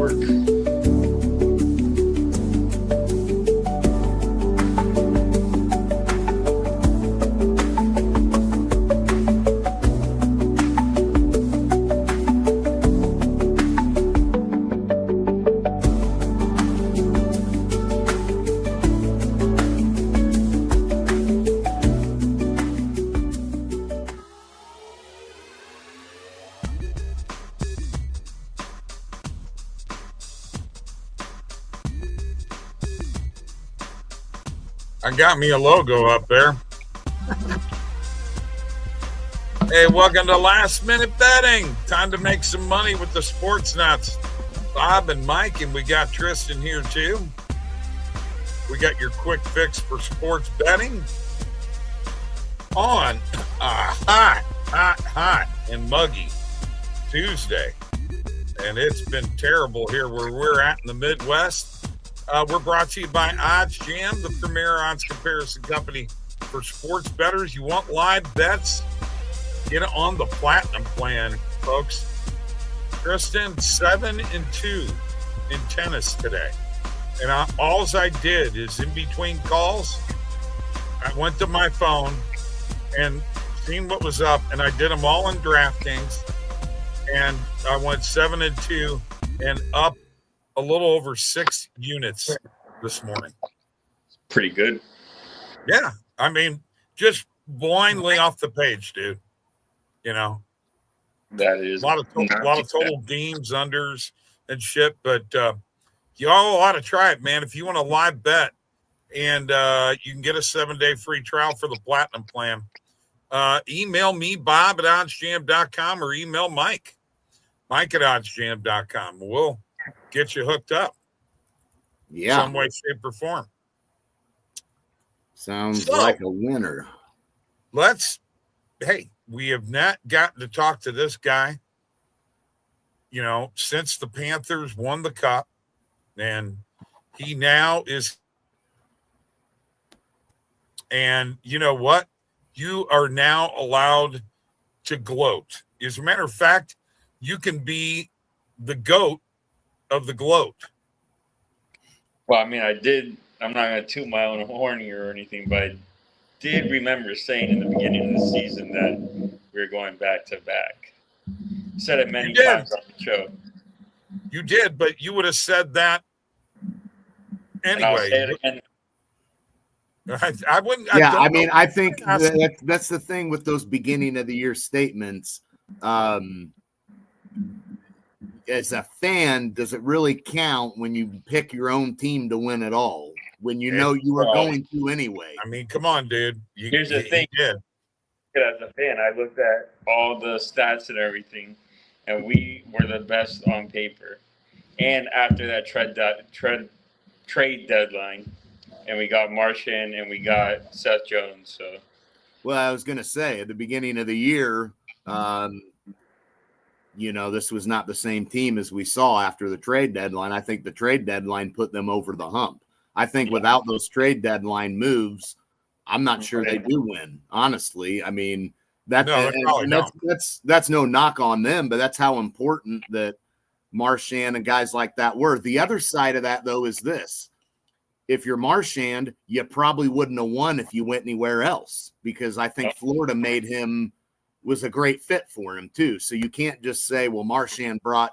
Network. I got me a logo up there. Hey, welcome to Last Minute Betting. Time to make some money with the Sports Nuts. Bob and Mike, and we got Tristan here too. We got your quick fix for sports betting on a hot and muggy Tuesday. And it's been terrible here where we're at in the Midwest. We're brought to you by OddsJam, the premier odds comparison company for sports bettors. You want live bets? Get it on the Platinum plan, folks. Tristan, 7-2 in tennis today. And all I did is in between calls, I went to my phone and seen what was up, and I did them all in DraftKings. And I went 7-2 and up a little over 6 units this morning. Pretty good. Yeah. I mean, just blindly off the page, dude. You know, that is a lot of total games, unders and shit. But you all ought to try it, man. If you want a live bet and you can get a 7-day free trial for the Platinum plan, email me, Bob at oddsjam.com, or email Mike at oddsjam.com. We'll get you hooked up. Yeah. Some way, shape, or form. Sounds like a winner. We have not gotten to talk to this guy, you know, since the Panthers won the cup, and he now is. And you know what? You are now allowed to gloat. As a matter of fact, you can be the GOAT of the gloat. Well, I mean, I'm not going to toot my own horn here or anything, but I did remember saying in the beginning of the season that we were going back to back. Said it many times on the show. You did, but you would have said that anyway. And I'll say it again. I wouldn't. I think that's the thing with those beginning of the year statements. As a fan, does it really count when you pick your own team to win it all? When you know you were going to anyway. I mean, come on, dude. Here's the thing. As a fan, I looked at all the stats and everything, and we were the best on paper. And after that trade deadline, and we got Martian and we got Seth Jones. So, well, I was going to say at the beginning of the year, you know, this was not the same team as we saw after the trade deadline. I think the trade deadline put them over the hump. I think without those trade deadline moves, I'm not sure they do win. Honestly, I mean that's no knock on them, but that's how important that Marchand and guys like that were. The other side of that, though, is this: if you're Marchand, you probably wouldn't have won if you went anywhere else, because I think Florida was a great fit for him too. So you can't just say, well, Marchand brought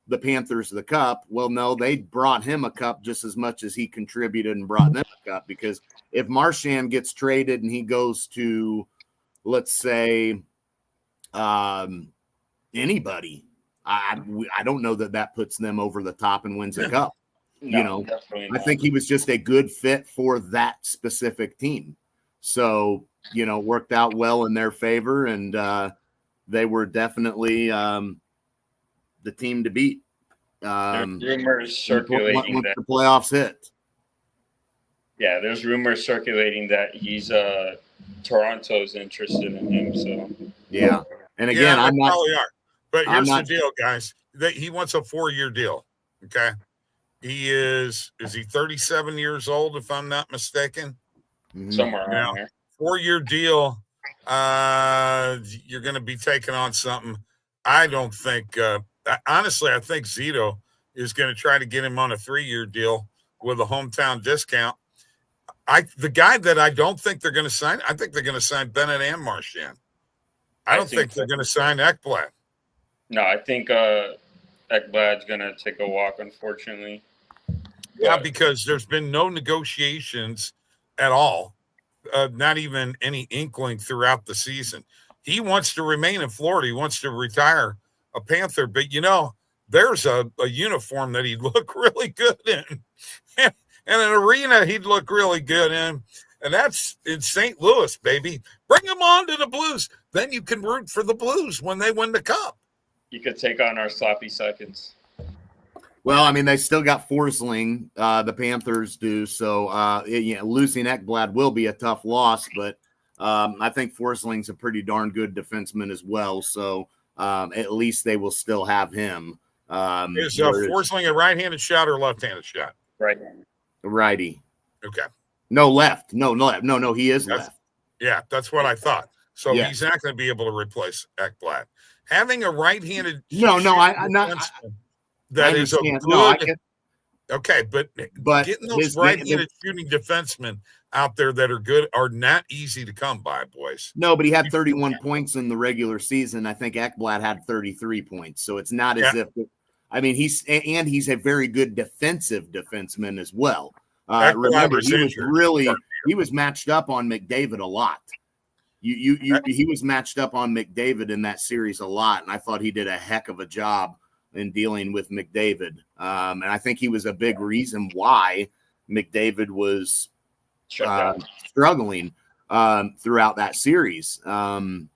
the Panthers the cup. Well, no, they brought him a cup just as much as he contributed and brought them a cup, because if Marchand gets traded and he goes to, let's say, anybody, I don't know that puts them over the top and wins a cup. No, you know, I think he was just a good fit for that specific team. So, you know, worked out well in their favor, and they were definitely the team to beat. There's rumors circulating once the playoffs hit. Yeah, there's rumors circulating that he's Toronto's interested in him. So yeah, and again, I'm not. Probably are. But here's the deal, guys. He wants a 4-year deal. Okay, is he 37 years old, if I'm not mistaken? Somewhere around there. 4-year deal. You're going to be taking on something. I don't think. Honestly, I think Zito is going to try to get him on a 3-year deal with a hometown discount. The guy that I don't think they're going to sign, I think they're going to sign Bennett and Marchand. I don't think they're going to sign Ekblad. No, I think Ekblad's going to take a walk, unfortunately. Yeah, because there's been no negotiations at all, not even any inkling throughout the season. He wants to remain in Florida. He wants to retire a Panther. But, there's a uniform that he'd look really good in. And an arena he'd look really good in. And that's in St. Louis, baby. Bring him on to the Blues. Then you can root for the Blues when they win the Cup. You could take on our sloppy seconds. Well, I mean, they still got Forsling, the Panthers do. So, losing Ekblad will be a tough loss, but I think Forsling's a pretty darn good defenseman as well. So, at least they will still have him. Is Forsling a right-handed shot or left-handed shot? Right. Righty. Okay. No, left. No, left. No, he is left. Yeah, that's what I thought. So Yeah. he's not going to be able to replace Ekblad. Having a right-handed that is a good. Okay, but getting those right-handed shooting defensemen out there that are good are not easy to come by, boys. No, but he had 31 points in the regular season. I think Ekblad had 33 points. So it's not as if – I mean, he's a very good defensive defenseman as well. Remember, he was matched up on McDavid a lot. He was matched up on McDavid in that series a lot, and I thought he did a heck of a job in dealing with McDavid. And I think he was a big reason why McDavid was struggling throughout that series. And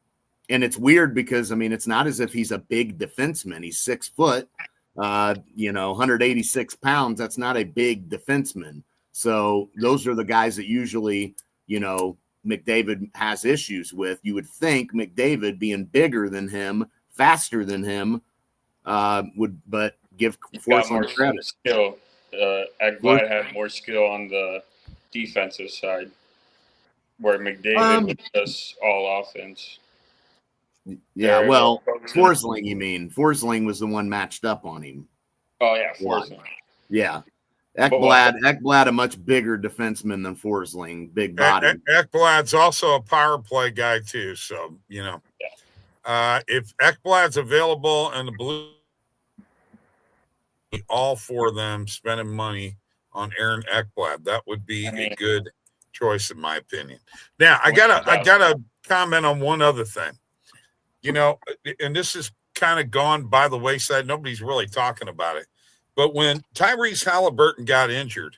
it's weird because, I mean, it's not as if he's a big defenseman. He's 6 foot, 186 pounds. That's not a big defenseman. So those are the guys that usually, McDavid has issues with. You would think McDavid being bigger than him, faster than him, but give Forsling credit. Skill. Ekblad had more skill on the defensive side, where McDavid was just all offense. Yeah, well, Forsling, you mean. Forsling was the one matched up on him. Oh, yeah, Forsling. Yeah. Ekblad, a much bigger defenseman than Forsling, big body. Ekblad's also a power play guy, too. So, if Ekblad's available and the Blues, all 4 of them spending money on Aaron Ekblad, that would be a good choice, in my opinion. Now, I gotta comment on one other thing. And this is kind of gone by the wayside. Nobody's really talking about it. But when Tyrese Halliburton got injured,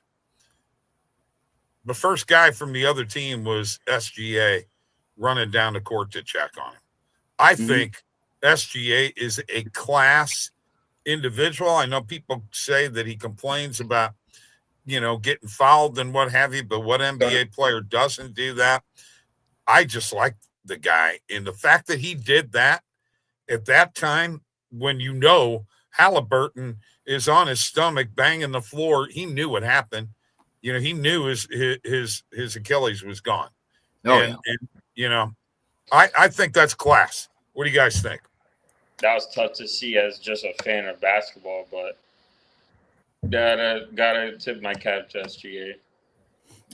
the first guy from the other team was SGA running down the court to check on him. I think SGA is a class individual. I know people say that he complains about, getting fouled and what have you, but what NBA player doesn't do that? I just like the guy. And the fact that he did that at that time, when Halliburton is on his stomach banging the floor, he knew what happened. He knew his Achilles was gone. I think that's class. What do you guys think? That was tough to see as just a fan of basketball, but gotta tip my cap to SGA.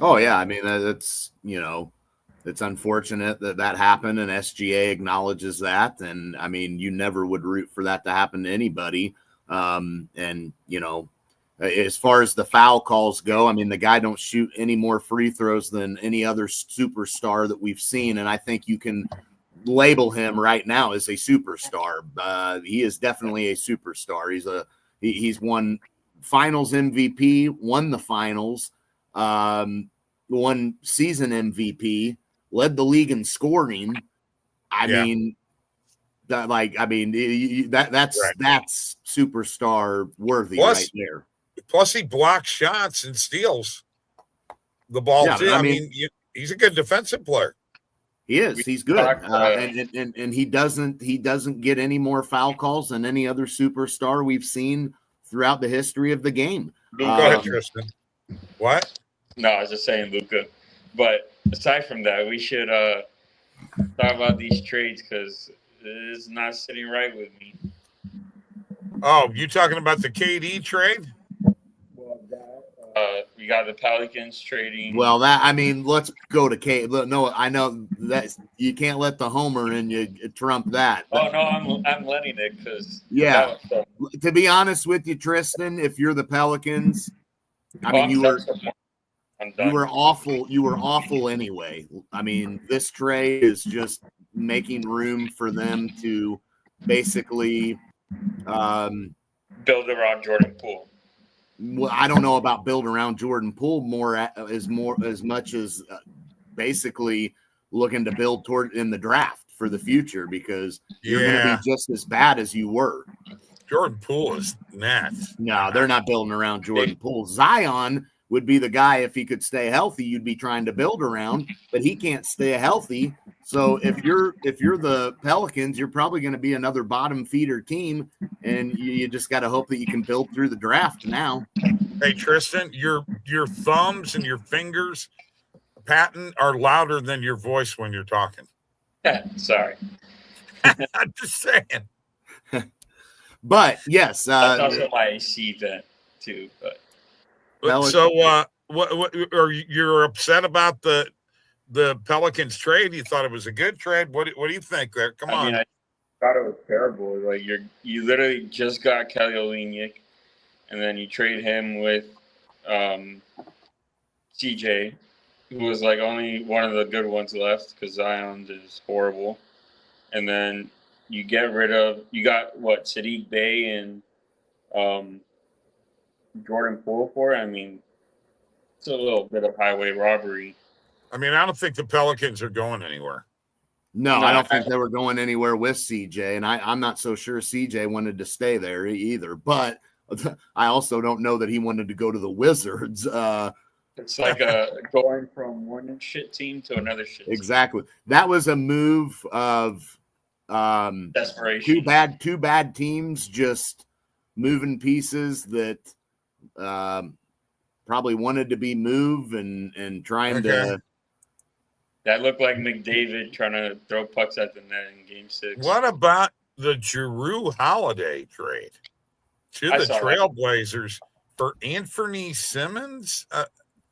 Oh yeah, I mean that's it's unfortunate that happened, and SGA acknowledges that. And I mean, you never would root for that to happen to anybody. As far as the foul calls go, I mean, the guy don't shoot any more free throws than any other superstar that we've seen. And I think you can label him right now as a superstar. He is definitely a superstar. He's won finals MVP, won the finals, won season MVP, led the league in scoring. That's superstar worthy right there. Plus, he blocks shots and steals the ball too. I mean, he's a good defensive player. He is. He's good, and he doesn't get any more foul calls than any other superstar we've seen throughout the history of the game. Go ahead, Tristan. What? No, I was just saying Luka. But aside from that, we should talk about these trades because it's not sitting right with me. Oh, you talking about the KD trade? We got the Pelicans trading. Well, let's go to K. No, I know that you can't let the homer in you trump that. Oh no, I'm letting it because To be honest with you, Tristan, if you're the Pelicans, you were awful. You were awful anyway. This trade is just making room for them to basically build around Jordan Poole. Well, I don't know about build around Jordan Poole as much as basically looking to build toward in the draft for the future, because you're going to be just as bad as you were. Jordan Poole is nuts. No, they're not building around Jordan Poole. Zion would be the guy, if he could stay healthy, you'd be trying to build around, but he can't stay healthy. So if you're the Pelicans, you're probably going to be another bottom feeder team, and you just got to hope that you can build through the draft now. Hey, Tristan, your thumbs and your fingers, Patton, are louder than your voice when you're talking. Sorry. I'm just saying. But yes, that's also why I see that too. But so, what are you're upset about the Pelicans trade? You thought it was a good trade. What do you think there? Come on. I thought it was terrible. Like you literally just got Kelly Olynyk, and then you trade him with CJ, who was like only one of the good ones left because Zion is horrible, and then you got Sadiq Bey and Jordan Poole for. It's a little bit of highway robbery. I don't think the Pelicans are going anywhere. No, I don't think they were going anywhere with CJ, and I'm not so sure CJ wanted to stay there either. But I also don't know that he wanted to go to the Wizards. It's like going from one shit team to another shit team. Exactly. That was a move of desperation. Two bad teams just moving pieces that probably wanted to be moved and trying to. That looked like McDavid trying to throw pucks at the net in Game 6. What about the Jrue Holiday trade to the Trailblazers for Anthony Simmons?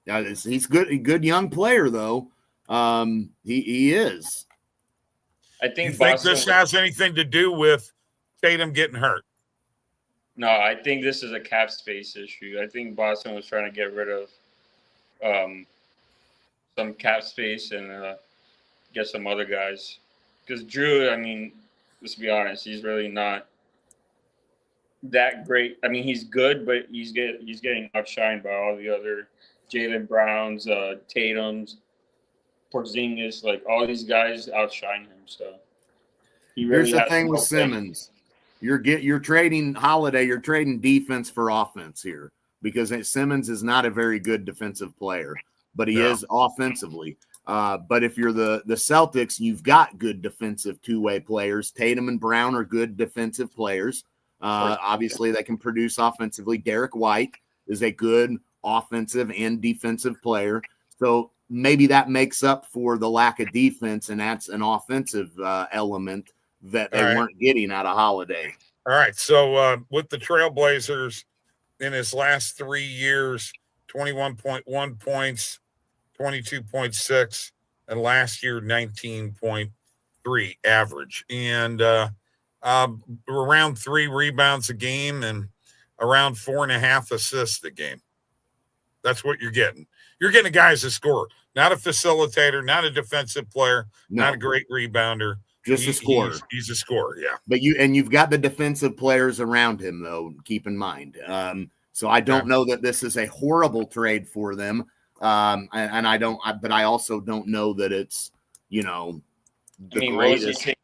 He's good young player though. He is. I think. You think this has anything to do with Tatum getting hurt? No, I think this is a cap space issue. I think Boston was trying to get rid of some cap space and get some other guys. Because Jrue, let's be honest, he's really not that great. He's good, but he's getting outshined by all the other Jaylen Browns, Tatum's, Porzingis. Like all these guys outshine him. So here's the thing with Simmons. You're trading Holiday. You're trading defense for offense here, because Simmons is not a very good defensive player, but he is offensively. But if you're the Celtics, you've got good defensive two-way players. Tatum and Brown are good defensive players. Obviously, they can produce offensively. Derek White is a good offensive and defensive player. So maybe that makes up for the lack of defense, and that's an offensive element that they weren't getting out of Holiday. All right. So with the Trailblazers in his last 3 years, 21.1 points, 22.6, and last year 19.3 average, and around 3 rebounds a game and around 4.5 assists a game. That's what you're getting. You're getting a guy as a scorer, not a facilitator, not a defensive player, not a great rebounder. Just a scorer. He's a scorer, yeah. But you've got the defensive players around him, though. Keep in mind. So I don't know that this is a horrible trade for them. But I also don't know that it's the greatest. Like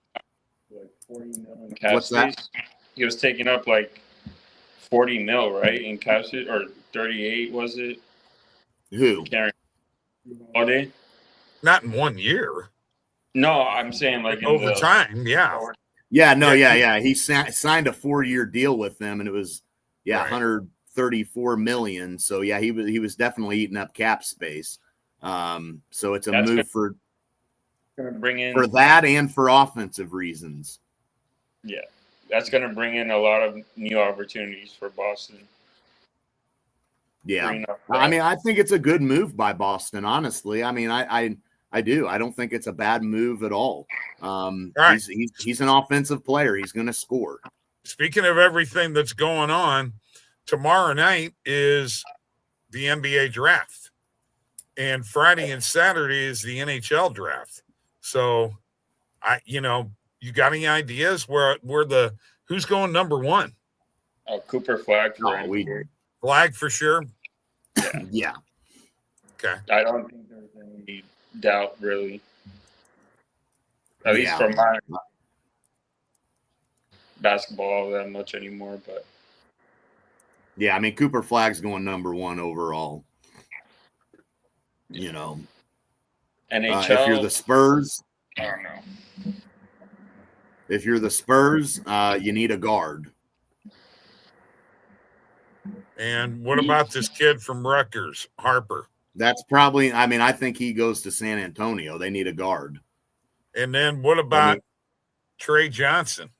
40 mil in cap What's space? that? He was taking up like 40 mil, right, in cap space, or 38 was it? Who? Holiday? Not in 1 year. No, I'm saying like over time, yeah. He signed a 4-year deal with them, and it was 134 million. So he was definitely eating up cap space. So it's a move for bring in for that and for offensive reasons. Yeah, that's going to bring in a lot of new opportunities for Boston. Yeah. I mean, I think it's a good move by Boston, honestly. I mean, I do. I don't think it's a bad move at all. Right. He's an offensive player. He's going to score. Speaking of everything that's going on, tomorrow night is the NBA draft, and Friday and Saturday is the NHL draft. So, you got any ideas who's going number one? Oh, Cooper Flag for Flag for sure. Yeah. Okay. I don't think there's any doubt, really. At least for my basketball that much anymore, but yeah, I mean Cooper Flag's going number one overall. NHL. If you're the Spurs, I don't know. If you're the Spurs, you need a guard. And what about this kid from Rutgers, Harper? That's probably, I think he goes to San Antonio. They need a guard. And then what about Trey Johnson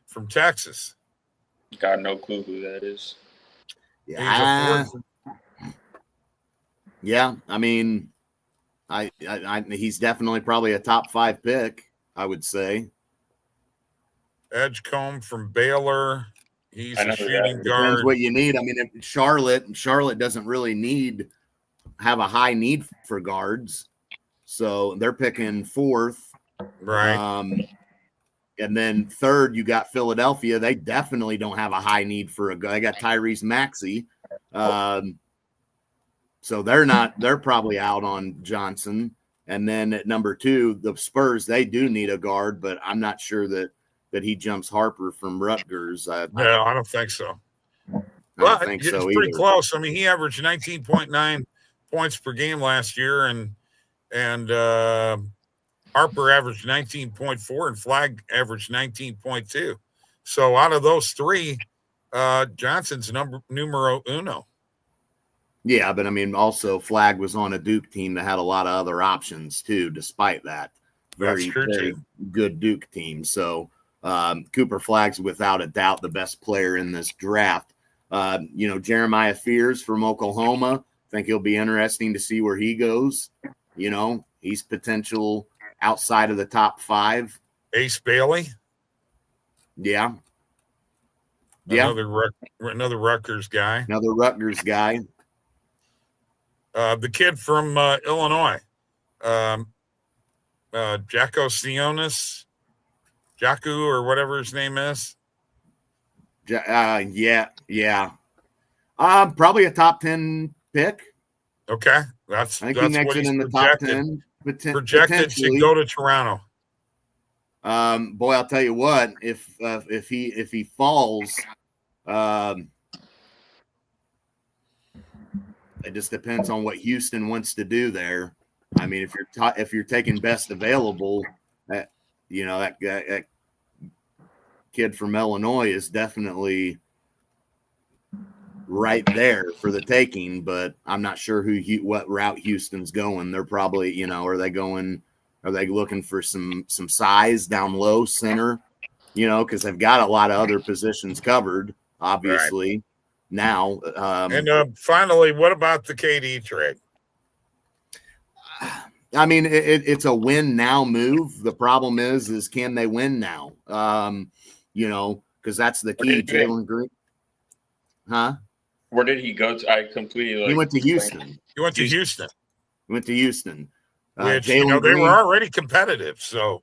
from Texas? Got no clue who that is. Yeah. He's definitely probably a top 5 pick, I would say. Edgecombe from Baylor. He's a shooting guard. Depends what you need. I mean, if Charlotte doesn't really have a high need for guards. So they're picking 4th. Right. And then 3rd, you got Philadelphia. They definitely don't have a high need for a guy. They got Tyrese Maxey. So they're probably out on Johnson. And then at number 2, the Spurs, they do need a guard, but I'm not sure that he jumps Harper from Rutgers. I don't think so. I don't think so it's pretty either. close. I mean, he averaged 19.9 points per game last year, and Harper averaged 19.4, and Flag averaged 19.2. So out of those 3, Johnson's numero uno. Yeah, but I mean, also Flag was on a Duke team that had a lot of other options too. Despite that, very good Duke team. So Cooper Flag's without a doubt the best player in this draft. Jeremiah Fears from Oklahoma. I think it'll be interesting to see where he goes. He's potential outside of the top 5. Ace Bailey. Yeah. Another Rutgers guy. The kid from Illinois, Jacko Sionis, Jaku or whatever his name is. Probably a top 10 pick. Okay, I think he makes it in the top 10. Projected to go to Toronto. Boy, I'll tell you what. If he falls, it just depends on what Houston wants to do there. I mean, if you're taking best available, that kid from Illinois is definitely right there for the taking. But I'm not sure what route Houston's going. They're probably, are they looking for some size down low center? Because they've got a lot of other positions covered, obviously. Right. Now, and finally, what about the KD trade? I mean, it's a win now move. The problem is can they win now? Because that's the key. Jalen Green, huh? Where did he go to? I completely. He went to Houston. Which they were already competitive. So,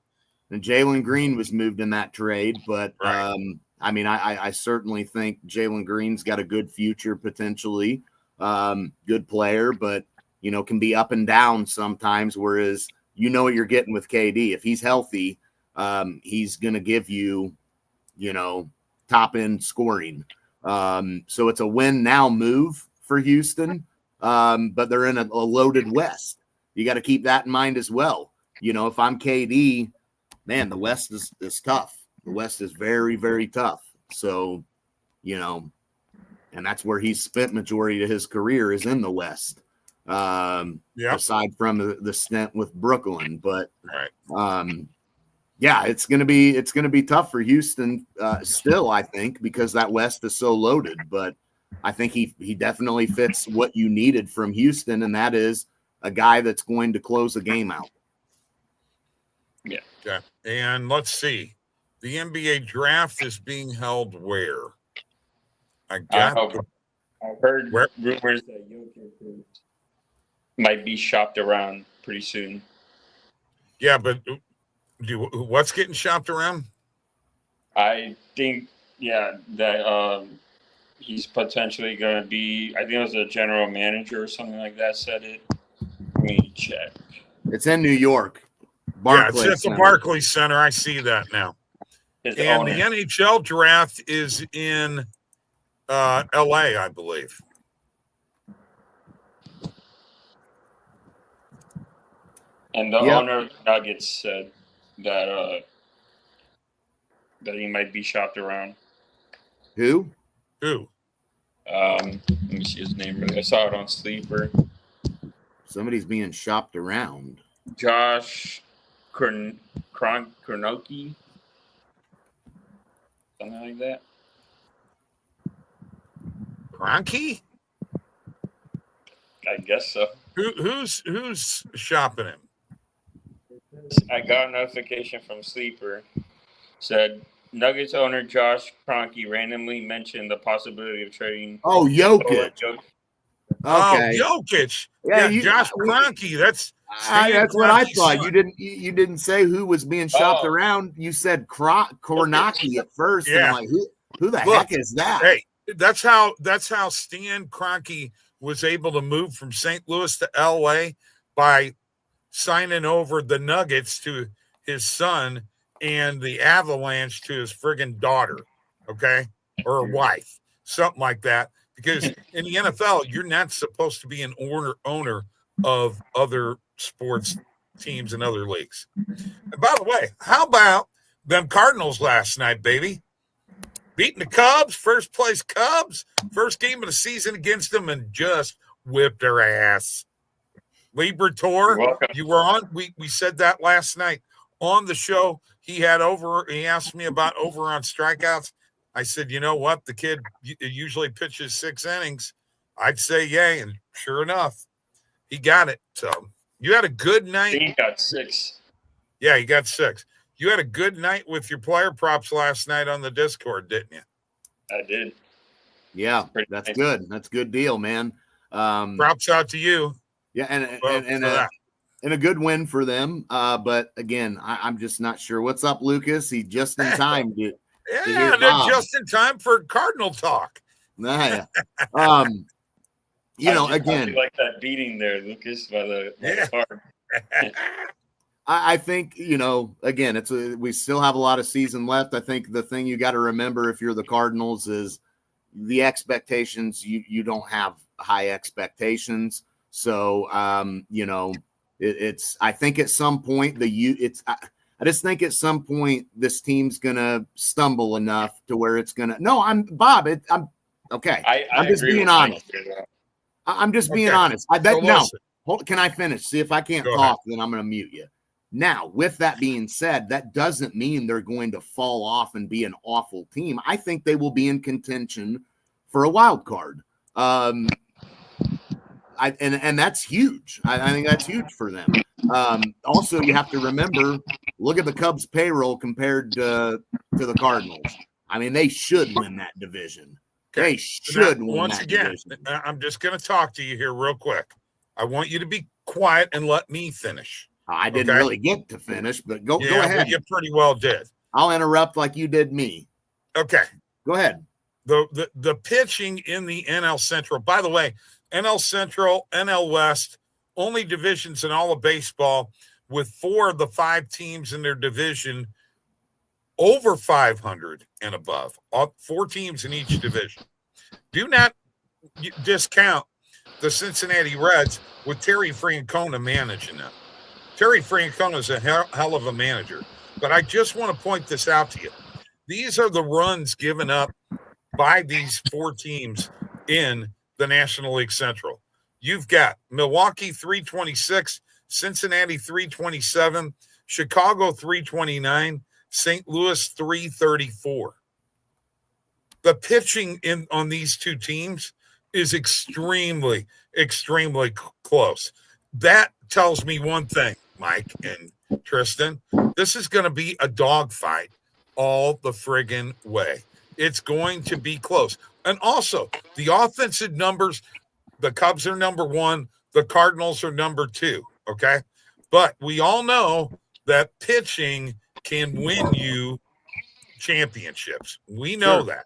and Jalen Green was moved in that trade, but I certainly think Jalen Green's got a good future potentially. Good player, but can be up and down sometimes. Whereas what you're getting with KD. If he's healthy, he's going to give you, top end scoring. So it's a win now move for Houston. But they're in a loaded West. You got to keep that in mind as well. If I'm KD, man, the West is tough. The West is very, very tough. So, and that's where he's spent majority of his career is in the West. Aside from the stint with Brooklyn, but Yeah, it's gonna be tough for Houston still, I think, because that West is so loaded. But I think he definitely fits what you needed from Houston, and that is a guy that's going to close a game out. Yeah. Okay. And let's see. The NBA draft is being held where? I've heard rumors that Jokic might be shopped around pretty soon. Yeah, but what's getting shopped around? I think, that he's potentially going to be, I think it was a general manager or something like that said it. Let me check. It's in New York. Barclays it's at the Barclays Center. I see that now. His and owner. The NHL draft is in L.A., I believe. And the owner of the Nuggets said that he might be shopped around. Who? Let me see his name. I saw it on Sleeper. Somebody's being shopped around. Josh Kroenke, something like that. Kroenke? I guess so. Who's shopping him? I got a notification from Sleeper. Said Nuggets owner Josh Kroenke randomly mentioned the possibility of trading. Oh, Jokic. Okay. Oh, Jokic. Yeah, Josh Kroenke. That's what I thought. Son. You didn't say who was being shopped around. You said Kroenke at first. Yeah. And I'm like, who the heck is that? Hey, that's how Stan Kroenke was able to move from St. Louis to L.A. by signing over the Nuggets to his son and the Avalanche to his friggin' daughter, okay, or a wife, something like that. Because in the NFL, you're not supposed to be an owner of other sports teams and other leagues. And by the way, how about them Cardinals last night, baby? Beating the Cubs, first place Cubs, first game of the season against them, and just whipped their ass. Liberatore, you were on. We said that last night on the show. He asked me about over on strikeouts. I said, you know what? The kid usually pitches 6 innings. I'd say yay, and sure enough, he got it. So you had a good night. He got 6. Yeah, he got 6. You had a good night with your player props last night on the Discord, didn't you? I did. Yeah, that's nice. Good. That's a good deal, man. Props out to you. Yeah, and a good win for them. But again, I'm just not sure. What's up, Lucas? He just in time. They're just in time for Cardinal talk. Nah, again, like that beating there, Lucas, by the card. I think, again, we still have a lot of season left. I think the thing you got to remember if you're the Cardinals is the expectations. You don't have high expectations. So, I think at some point I just think at some point this team's going to stumble enough to where it's going to, I'm okay. I'm just being honest. I'm just being honest. Can I finish? See, if I can't talk, then I'm going to mute you. Now, with that being said, that doesn't mean they're going to fall off and be an awful team. I think they will be in contention for a wild card. And that's huge. I think that's huge for them. Also, you have to remember, look at the Cubs payroll compared to the Cardinals. I mean, they should win that division. They should win once that again, division. I'm just going to talk to you here real quick. I want you to be quiet and let me finish. I didn't really get to finish, but go ahead. Well, you pretty well did. I'll interrupt like you did me. Okay. Go ahead. The pitching in the NL Central, by the way, NL Central, NL West, only divisions in all of baseball with 4 of the 5 teams in their division over 500 and above. 4 teams in each division. Do not discount the Cincinnati Reds with Terry Francona managing them. Terry Francona is a hell of a manager. But I just want to point this out to you. These are the runs given up by these 4 teams in the National League Central. You've got Milwaukee 326, Cincinnati 327, Chicago 329, St. Louis 334. The pitching on these two teams is extremely, extremely close. That tells me one thing, Mike and Tristan. This is going to be a dogfight all the friggin' way. It's going to be close. And also, the offensive numbers, the Cubs are number 1, the Cardinals are number 2, okay? But we all know that pitching can win you championships. We know that.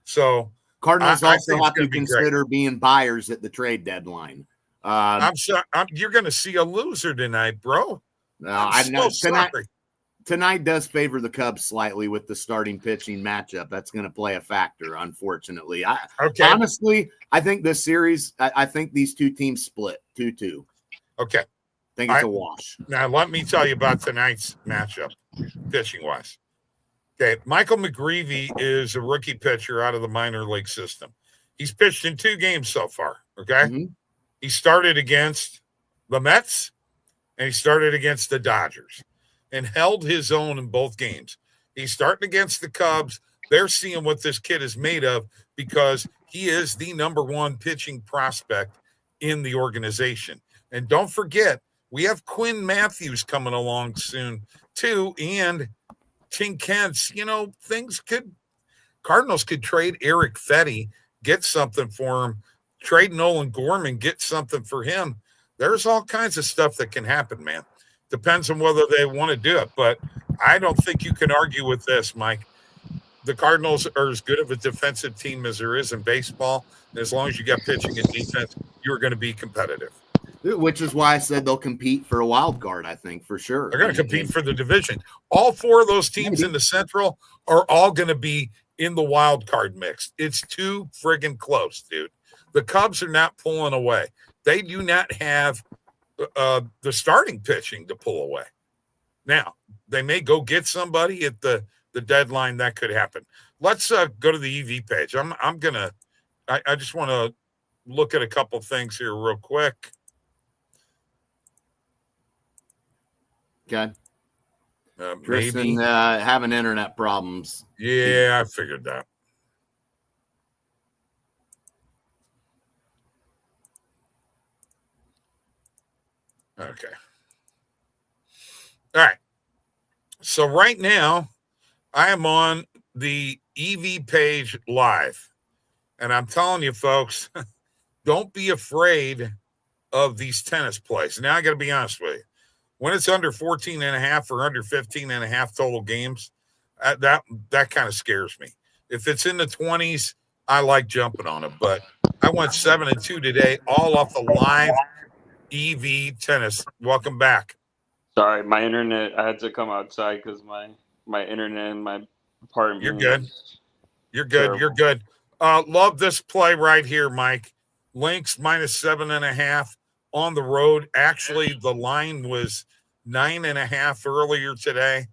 So Cardinals also have to consider being buyers at the trade deadline. I'm sorry. You're going to see a loser tonight, bro. I'm so sorry. Tonight does favor the Cubs slightly with the starting pitching matchup. That's going to play a factor, unfortunately. Honestly, I think this series, I think these two teams split 2-2. Okay. I think it's a wash. Now, let me tell you about tonight's matchup, pitching-wise. Okay, Michael McGreevy is a rookie pitcher out of the minor league system. He's pitched in 2 games so far, okay? Mm-hmm. He started against the Mets, and he started against the Dodgers and held his own in both games. He's starting against the Cubs. They're seeing what this kid is made of because he is the number 1 pitching prospect in the organization. And don't forget, we have Quinn Matthews coming along soon too, and King Kent's. Cardinals could trade Eric Fetty, get something for him, trade Nolan Gorman, get something for him. There's all kinds of stuff that can happen, man. Depends on whether they want to do it. But I don't think you can argue with this, Mike. The Cardinals are as good of a defensive team as there is in baseball. And as long as you got pitching and defense, you're going to be competitive. Which is why I said they'll compete for a wild card, I think, for sure. They're going to compete for the division. All 4 of those teams in the Central are all going to be in the wild card mix. It's too friggin' close, dude. The Cubs are not pulling away. They do not have the starting pitching to pull away. Now, they may go get somebody at the deadline. That could happen. Let's go to the EV page. I just want to look at a couple things here real quick. Okay. Tristan having internet problems. Yeah, I figured that. Okay. All right. So right now, I am on the EV page live. And I'm telling you, folks, don't be afraid of these tennis plays. Now, I got to be honest with you. When it's under 14.5 or under 15.5 total games, that kind of scares me. If it's in the 20s, I like jumping on it. But I went 7-2 today, all off the live EV tennis. Welcome back. Sorry, my internet. I had to come outside because my internet in my apartment. You're good. You're good. Terrible. You're good. Love this play right here, Mike. Lynx -7.5 on the road. Actually, the line was 9.5 earlier today.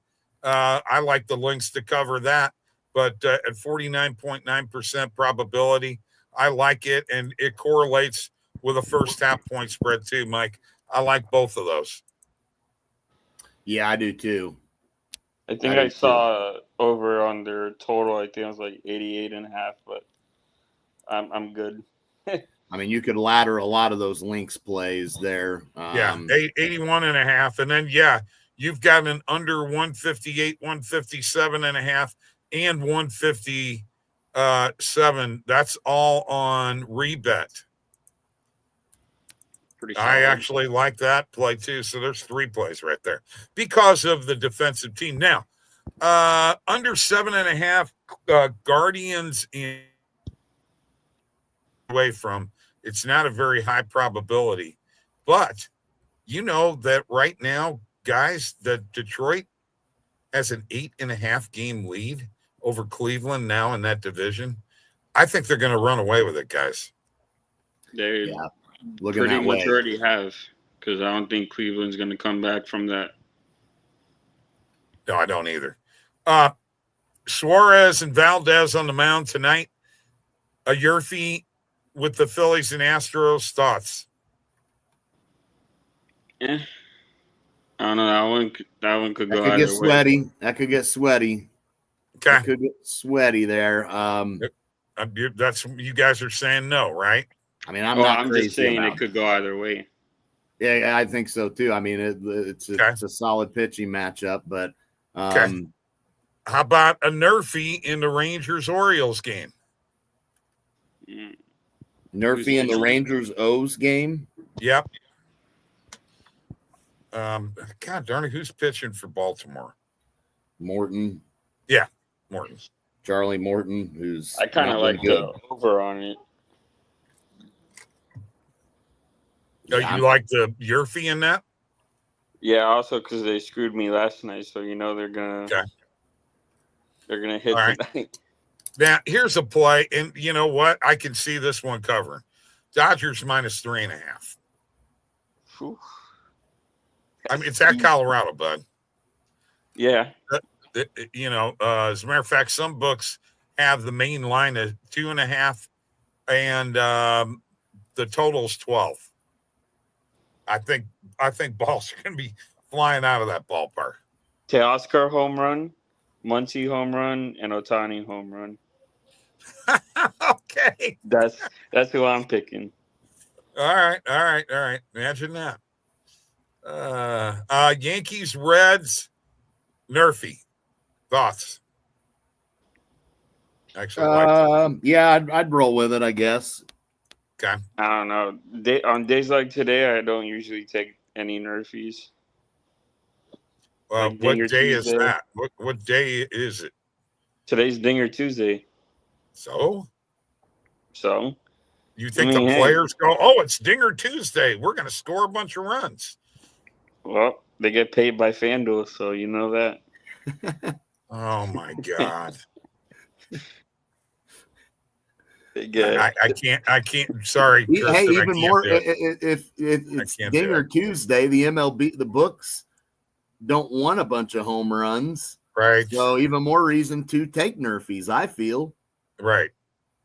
I like the Lynx to cover that, but at 49.9% probability, I like it, and it correlates with a first half point spread too, Mike. I like both of those. Yeah, I do too. I think I saw over on their total. I think it was like 88.5, but I'm good. I mean, you could ladder a lot of those Lynx plays there. 81.5. And then, you've got an under 158, 157.5, and 157. That's all on Rebet. I actually like that play too. So there's 3 plays right there because of the defensive team. Now, under 7.5, Guardians in away from. It's not a very high probability, but you know that right now, guys, that Detroit has an 8.5 game lead over Cleveland now in that division. I think they're going to run away with it, guys. They pretty much already have, because I don't think Cleveland's going to come back from that. No, I don't either. Suarez and Valdez on the mound tonight. A Yurfie with the Phillies and Astros, thoughts? I don't know. That one could go That could get either way. sweaty. That could get sweaty. Okay. That could get sweaty there. That's you guys are saying no, right? I mean, I'm just saying it could go either way. Yeah, I think so too. I mean, it's a solid pitching matchup, but how about a Nerfy in the Rangers-Orioles game? Nerfy in the Rangers-O's game? Yep. God darn it, who's pitching for Baltimore? Morton. Yeah, Morton. Charlie Morton, who's I kind of like the over on it. Oh, you like the Yerfy in that? Yeah, also because they screwed me last night, so they're gonna hit tonight. Now here's a play, and you know what? I can see this one covering. Dodgers -3.5. Whew. I mean, it's at Colorado, bud. Yeah. As a matter of fact, some books have the main line at 2.5, and the total's 12. I think balls are going to be flying out of that ballpark. Teoscar home run, Muncy home run, and Ohtani home run. Okay. That's who I'm picking. All right. Imagine that. Yankees, Reds, Nerfy. Thoughts? Actually, I'd roll with it, I guess. Okay. I don't know. On days like today, I don't usually take any Nerfies. What day is that? What day is it? Today's Dinger Tuesday. So you think the players go, oh, it's Dinger Tuesday, we're going to score a bunch of runs? Well, they get paid by FanDuel, so you know that. Oh my God. I can't. Sorry. Kirsten, hey, even more if it's Dinger Tuesday, the MLB, the books don't want a bunch of home runs, right? So even more reason to take Nerfies, I feel. Right.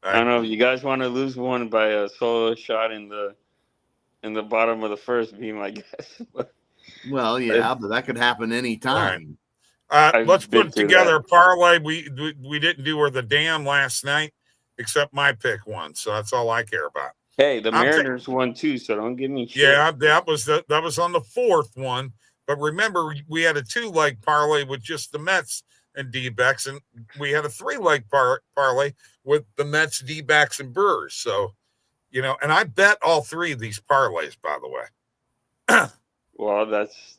I don't know if you guys want to lose one by a solo shot in the bottom of the first, be my guess. Well, yeah, but that could happen anytime. Right. Let's put together a parlay. We didn't do the damn last night, except my pick won, so that's all I care about. Hey, the Mariners won too, so don't give me shit. Yeah, that was on the fourth one. But remember, we had a 2-leg parlay with just the Mets and D-backs, and we had a 3-leg parlay with the Mets, D-backs, and Brewers. So, and I bet all 3 of these parlays, by the way. Well, that's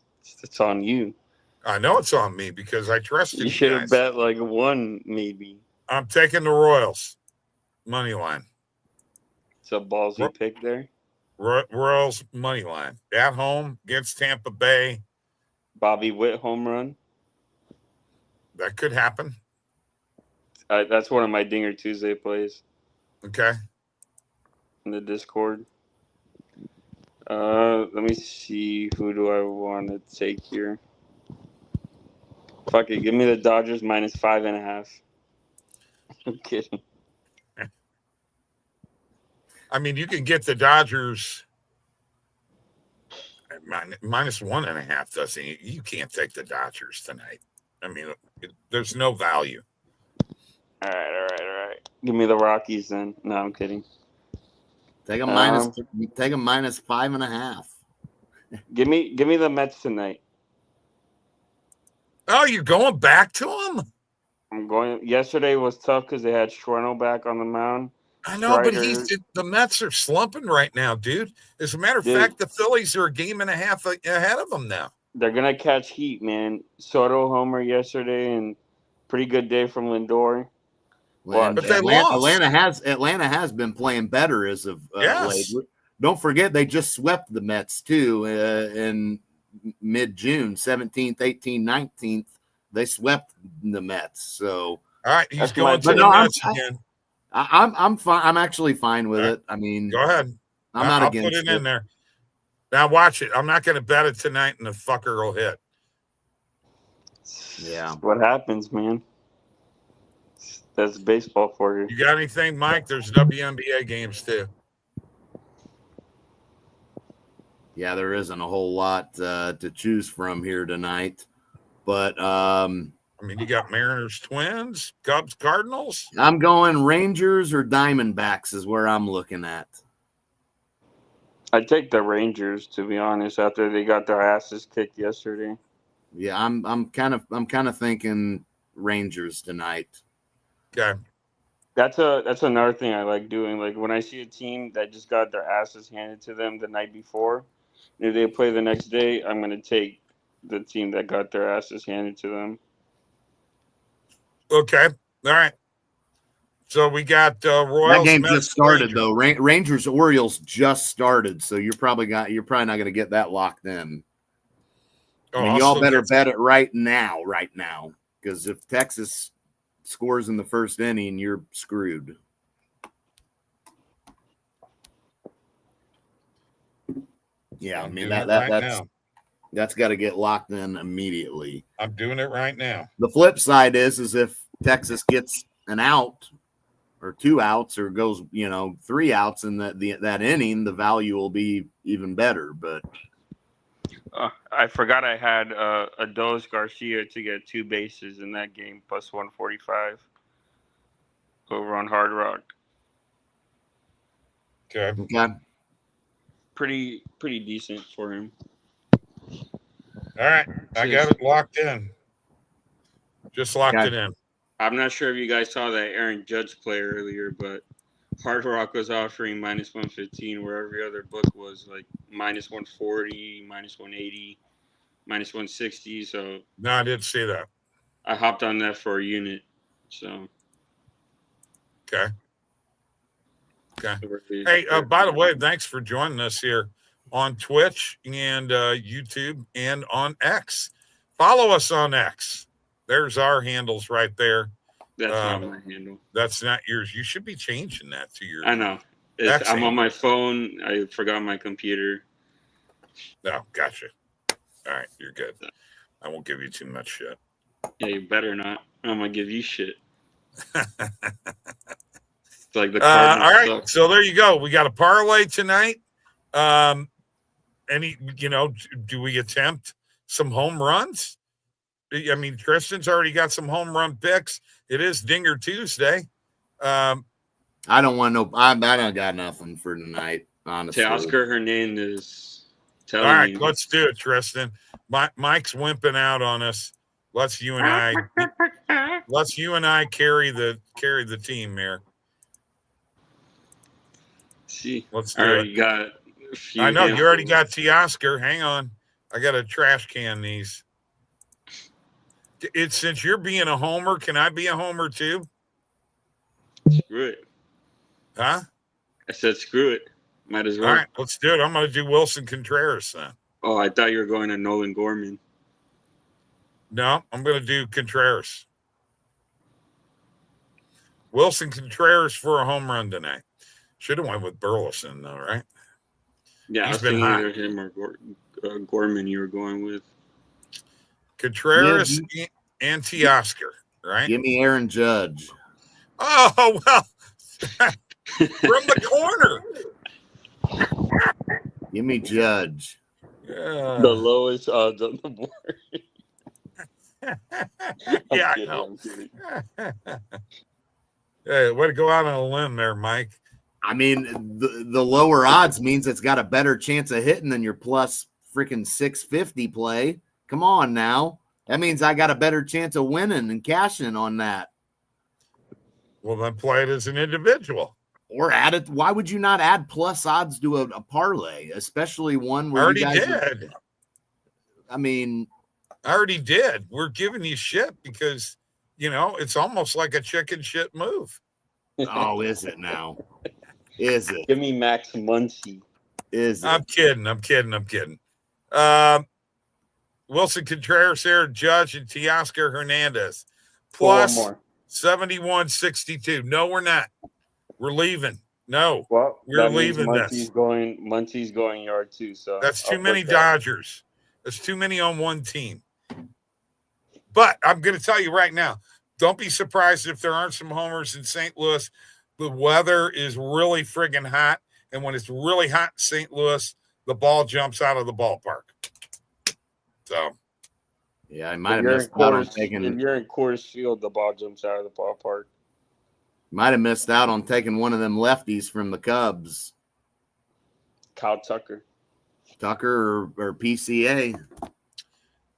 on you. I know it's on me because I trusted you. You should have bet like 1, maybe. I'm taking the Royals money line. It's a ballsy pick there. Royals money line at home against Tampa Bay. Bobby Witt home run. That could happen. That's one of my Dinger Tuesday plays. Okay. In the Discord. Let me see. Who do I want to take here? Fuck it. Give me the Dodgers -5.5. I'm kidding. I mean, you can get the Dodgers -1.5, doesn't it? You can't take the Dodgers tonight. I mean, there's no value. All right. Give me the Rockies then. No, I'm kidding. Take them -5.5. Give me the Mets tonight. Oh, you're going back to them? I'm going. Yesterday was tough because they had Schwarno back on the mound. I know, but the Mets are slumping right now, dude. As a matter of fact, the Phillies are a game and a half ahead of them now. They're gonna catch heat, man. Soto homer yesterday, and pretty good day from Lindor. But Atlanta has been playing better as of late. Don't forget they just swept the Mets too in mid-June, 17th, 18th, 19th. They swept the Mets. So all right, he's going to the Mets again. I'm fine. I'm actually fine with it. I mean, go ahead. I'll against put it in there. Now watch it. I'm not going to bet it tonight, and the fucker will hit. Yeah. What happens, man? That's baseball for you. You got anything, Mike? There's WNBA games too. Yeah, there isn't a whole lot to choose from here tonight. But I mean, you got Mariners, Twins, Cubs, Cardinals. I'm going Rangers or Diamondbacks is where I'm looking at. I'd take the Rangers, to be honest, after they got their asses kicked yesterday. Yeah, I'm kind of thinking Rangers tonight. Okay. That's another thing I like doing. Like when I see a team that just got their asses handed to them the night before, if they play the next day, I'm gonna take the team that got their asses handed to them. Okay. All right. So we got Royals. That game Mets, just started Rangers. though. Rangers Orioles just started, so you're probably not going to get that locked in. Oh, I mean, I'll y'all still better get- bet it right now, because if Texas scores in the first inning, you're screwed. Yeah, I I'm mean doing it right that's now. that's got to get locked in immediately. I'm doing it right now. The flip side is if Texas gets an out or 2 outs or goes 3 outs in that inning, the value will be even better. But I forgot I had Adolis Garcia to get 2 bases in that game, plus 145 over on Hard Rock. Okay. Pretty decent for him. All right. I got it locked in. Just locked Okay. it in. I'm not sure if you guys saw that Aaron Judge play earlier, but Hard Rock was offering minus 115, where every other book was like minus 140, minus 180, minus 160. So No, I didn't see that. I hopped on that for a unit. So Okay. Hey, by the way, thanks for joining us here on Twitch and YouTube and on X. Follow us on X. There's our handles right there. That's not my handle. That's not yours. You should be changing that to your. I know. I'm on my phone. I forgot my computer. No, gotcha. All right, you're good. I won't give you too much shit. Yeah, you better not. I'm gonna give you shit. It's like the Cardinals all right, suck. so there you go. We got a parlay tonight. Do we attempt some home runs? I mean, Tristan's already got some home run picks. It is Dinger Tuesday. I don't want no. I don't got nothing for tonight, honestly. Teoscar Hernandez. All right, let's do it, Tristan. Mike's wimping out on us. Let's you and I carry the team here. See, let's do it. Got I know you already got Teoscar. Hang on, I got to trash can these. It's since you're being a homer, can I be a homer too? Screw it. Huh? I said screw it. Might as well. All right, let's do it. I'm going to do Wilson Contreras then. Oh, I thought you were going to Nolan Gorman. No, I'm going to do Contreras. Wilson Contreras for a home run tonight. Should have went with Burleson though, right? Yeah, He's I was thinking hot. either him or Gorman you were going with. Contreras and Teoscar, right? Give me Aaron Judge. Oh, well, from the corner. Give me Judge. Yeah. The lowest odds on the board. Yeah, I know. Hey, way to go out on a limb there, Mike. I mean, the lower odds means it's got a better chance of hitting than your plus freaking 650 play. Come on now. That means I got a better chance of winning and cashing on that. Well, then play it as an individual. Or add it. Why would you not add plus odds to a parlay, especially one where Already you guys did. I mean, I already did. We're giving you shit because, it's almost like a chicken shit move. oh, is it now? Is it? Give me Max Muncy. Is it? I'm kidding. Wilson Contreras there, Judge, and Teoscar Hernandez. Plus 71.62. No, we're not. We're leaving. No, well, we're leaving this. Muncy's going yard too. So that's too many Dodgers. That's too many on one team. But I'm going to tell you right now, don't be surprised if there aren't some homers in St. Louis. The weather is really friggin' hot. And when it's really hot in St. Louis, the ball jumps out of the ballpark. So, yeah, I might have missed out on taking. If you're in Coors Field, the ball jumps out of the ballpark. Might have missed out on taking one of them lefties from the Cubs. Kyle Tucker or PCA.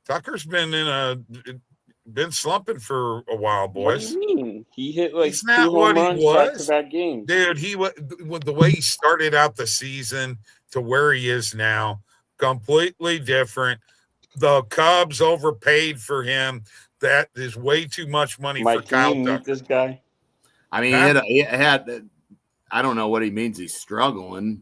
Tucker's been slumping for a while, boys. What do you mean? He hit like He's not 2 what home he runs was. back-to-back games. Dude, he with the way he started out the season to where he is now, completely different. The Cubs overpaid for him. That is way too much money Mike, for Kyle can you Tucker. meet this guy? I mean, he had I don't know what he means. He's struggling.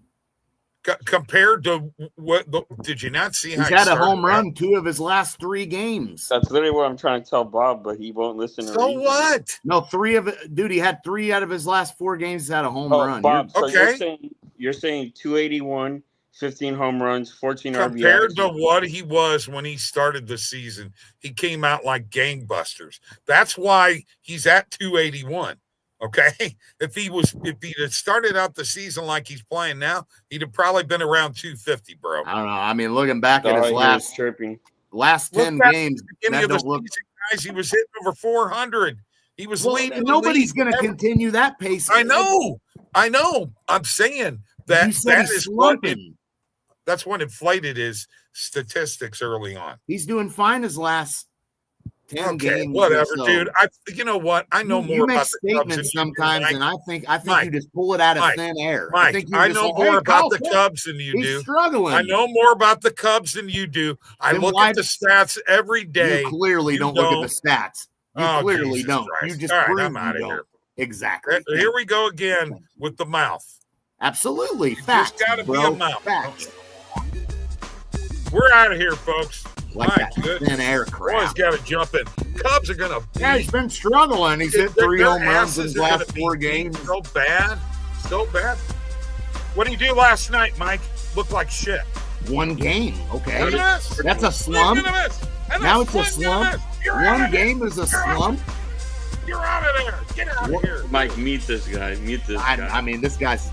Compared to what? Did you not see? He's had a home run 2 of his last 3 games. That's literally what I'm trying to tell Bob, but he won't listen. So what? No, 3 of it, dude. He had 3 out of his last 4 games. He's had a home run. Bob, so okay. You're saying 281, 15 home runs, 14 RBIs. Compared to what he was when he started the season, he came out like gangbusters. That's why he's at 281. Okay, if he had started out the season like he's playing now, he'd have probably been around 250, bro. I don't know. I mean, looking back at his last 10 games, that don't look. Guys, he was hitting over 400. He was leading. Nobody's going to continue that pace. I know. I'm saying that is slumping. That's what inflated his statistics early on. He's doing fine his last 10 games. Whatever, dude. You know what? I know more about the Cubs than sometimes, and I think Mike, you just pull it out of thin air. Mike, I know more about the Cubs than you do. He's struggling. I know more about the Cubs than you do. I look at the stats every day. You clearly don't look at the stats. You clearly Jesus don't. Christ. You just all prove right, I'm out of you here. don't. Exactly. Here we go again with the mouth. Absolutely. Facts, just got to be a mouth. Facts. We're out of here, folks. Like that thin air crap. Boys got to jump in. Cubs are going to. Yeah, he's been struggling. He's hit 3 home runs in his last 4 games. So bad. What did you do last night, Mike? Looked like shit. 1 game. Okay. That's a slump. Now it's a slump. 1 game is a slump. You're out of there. Get out of here. Mike, meet this guy. I mean, this guy's